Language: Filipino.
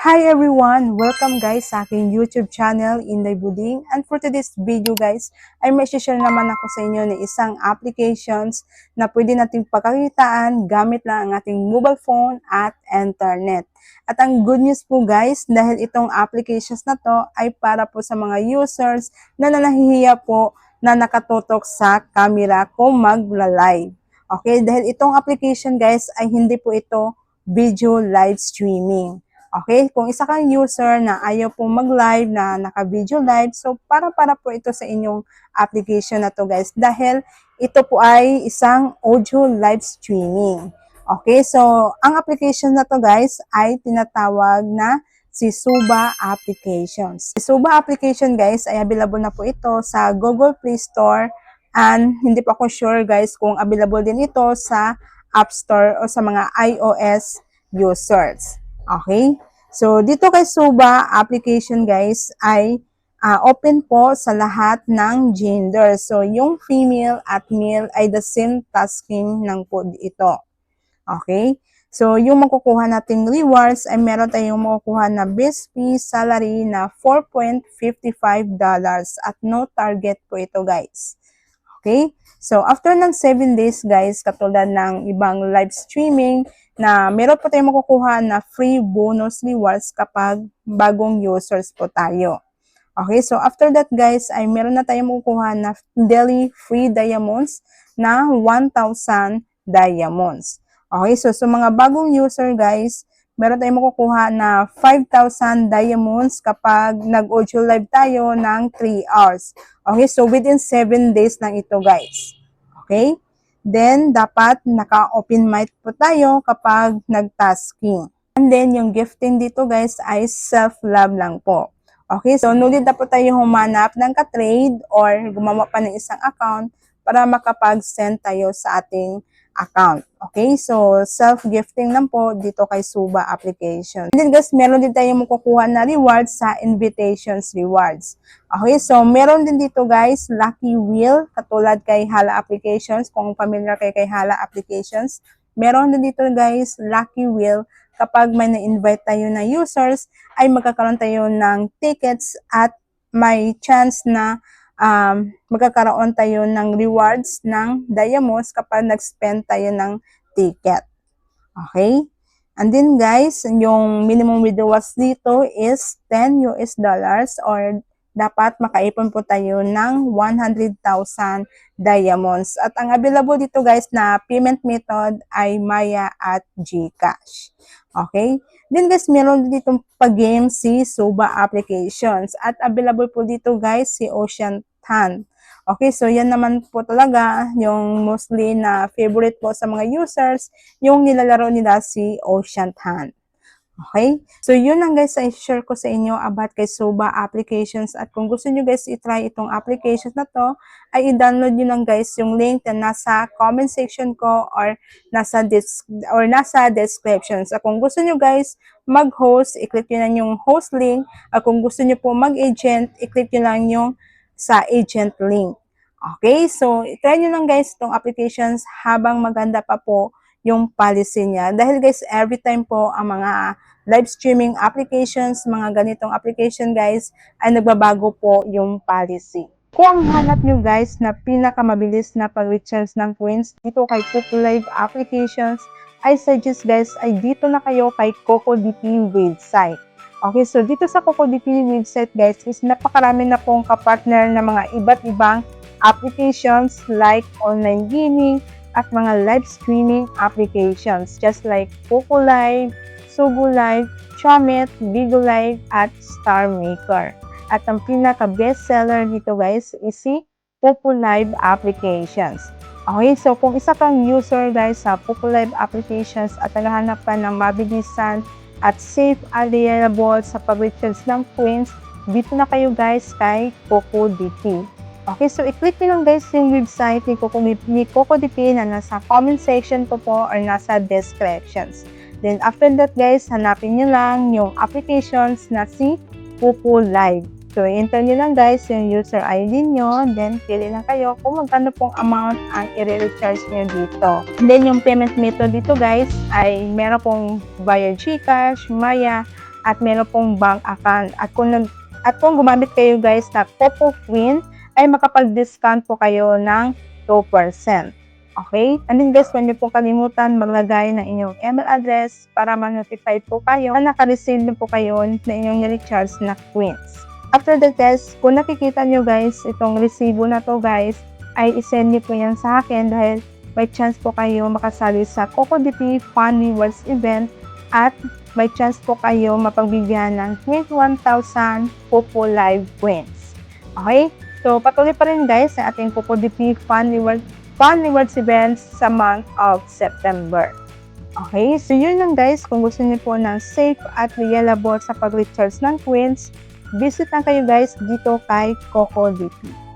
Hi everyone! Welcome guys sa aking YouTube channel, Inday Buding. And for today's video guys, ay may share naman ako sa inyo ng isang applications na pwede nating pagkakitaan gamit lang ang ating mobile phone at internet. At ang good news po guys, dahil itong applications na to ay para po sa mga users na nahihiya po na nakatutok sa camera kung magla-live. Okay, dahil itong application guys ay hindi po ito video live streaming. Okay, kung isa kang user na ayaw pong mag-live, na naka-video live, so para po ito sa inyong application na to guys, dahil ito po ay isang audio live streaming. Okay, so ang application na to guys ay tinatawag na si Suba Applications. Si Suba Application guys ay available na po ito sa Google Play Store, and hindi pa ako sure guys kung available din ito sa App Store o sa mga iOS users. Okay? So, dito kay Suba application guys ay open po sa lahat ng gender. So, yung female at male ay the same tasking ng po ito. Okay? So, yung makukuha nating rewards ay meron tayong makukuha na base fee salary na $4.55 at no target po ito guys. Okay? So, after ng 7 days guys, katulad ng ibang live streaming, na meron po tayong makukuha na free bonus rewards kapag bagong users po tayo. Okay, so after that guys, ay meron na tayong makukuha na daily free diamonds na 1,000 diamonds. Okay, so sa mga bagong user guys, meron tayong makukuha na 5,000 diamonds kapag nag-audio live tayo ng 3 hours. Okay, so within 7 days lang ito guys. Okay? Then, dapat naka-open mic po tayo kapag nag-tasking. And then, yung gifting dito guys ay self-love lang po. Okay, so no need na po tayo humanap ng ka-trade or gumawa pa ng isang account para makapag-send tayo sa ating account. Okay, so self-gifting lang po dito kay Suba Application. And then guys, meron din tayong makukuha na rewards sa invitations rewards. Okay, so meron din dito guys, Lucky Wheel, katulad kay Hala Applications, kung familiar kay Hala Applications. Meron din dito guys, Lucky Wheel, kapag may na-invite tayo na users, ay magkakaroon tayo ng tickets at may chance na magkakaroon tayo ng rewards ng diamonds kapag nag-spend tayo ng ticket. Okay? And then guys, yung minimum withdrawals dito is $10 or dapat makaipon po tayo ng 100,000 diamonds. At ang available dito guys na payment method ay Maya at GCash. Okay? Then guys, meron dito pag-game si Suba Applications. At available po dito guys si Ocean Tan. Okay, so yan naman po talaga yung mostly na favorite po sa mga users, yung nilalaro nila si Ocean Tan. Okay, so yun lang guys, i-share ko sa inyo about kay Suba Applications. At kung gusto nyo guys i-try itong applications na to, ay i-download nyo lang guys yung link na nasa comment section ko or nasa descriptions. At kung gusto nyo guys mag-host, i-click nyo lang yung host link. At kung gusto nyo po mag-agent, i-click nyo lang yung sa agent link. Okay, so try nyo lang guys itong applications habang maganda pa po yung policy niya. Dahil guys, every time po ang mga live streaming applications, mga ganitong application guys, ay nagbabago po yung policy. Kung ang hanap nyo guys na pinakamabilis na pag-recharge ng coins dito kay Coco Live Applications, I suggest guys ay dito na kayo kay CocoDP website. Okay, so dito sa CocoDP website guys is napakarami na pong kapartner na mga iba't ibang applications like online gaming at mga live streaming applications just like Coco Live, Sugo Live, Chomit, Bigo Live at Star Maker. At ang pinaka-best seller dito guys is si Coco Live Applications. Okay, so kung isa kang user guys sa Coco Live Applications at naghahanap ka ng mabilisan at safe available sa pag-recharge ng coins, dito na kayo guys kay CocoDP. Okay, so i-click nyo lang guys yung website ni CocoDP na nasa comment section ko po or nasa descriptions. Then after that guys, hanapin nyo lang yung applications na si Coco Live. So enter nyo lang guys yung user ID nyo, then pili lang kayo kung magkano pong amount ang i-recharge nyo dito. Then yung payment method dito guys ay meron pong via GCash, Maya, at meron pong bank account. At kung gumamit kayo guys na Coco Queen, ay makapag-discount po kayo ng 2%. Okay? And then guys, huwag niyo po kalimutan maglagay ng inyong email address para ma-notify po kayo na naka-receive po kayo na inyong recharge na coins. After that guys, kung nakikita nyo guys, itong resibo na to guys, ay isend niyo po yan sa akin dahil may chance po kayo makasali sa CocoDP Fun Rewards event at may chance po kayo mapagbigyan ng 21,000 Coco Live Coins. Okay? So, patuloy pa rin guys sa ating CocoDP Fun Rewards events sa month of September. Okay? So, yun lang guys. Kung gusto niyo po ng safe at reliable sa pag-recharge ng coins, visit lang kayo guys dito kay CocoDP.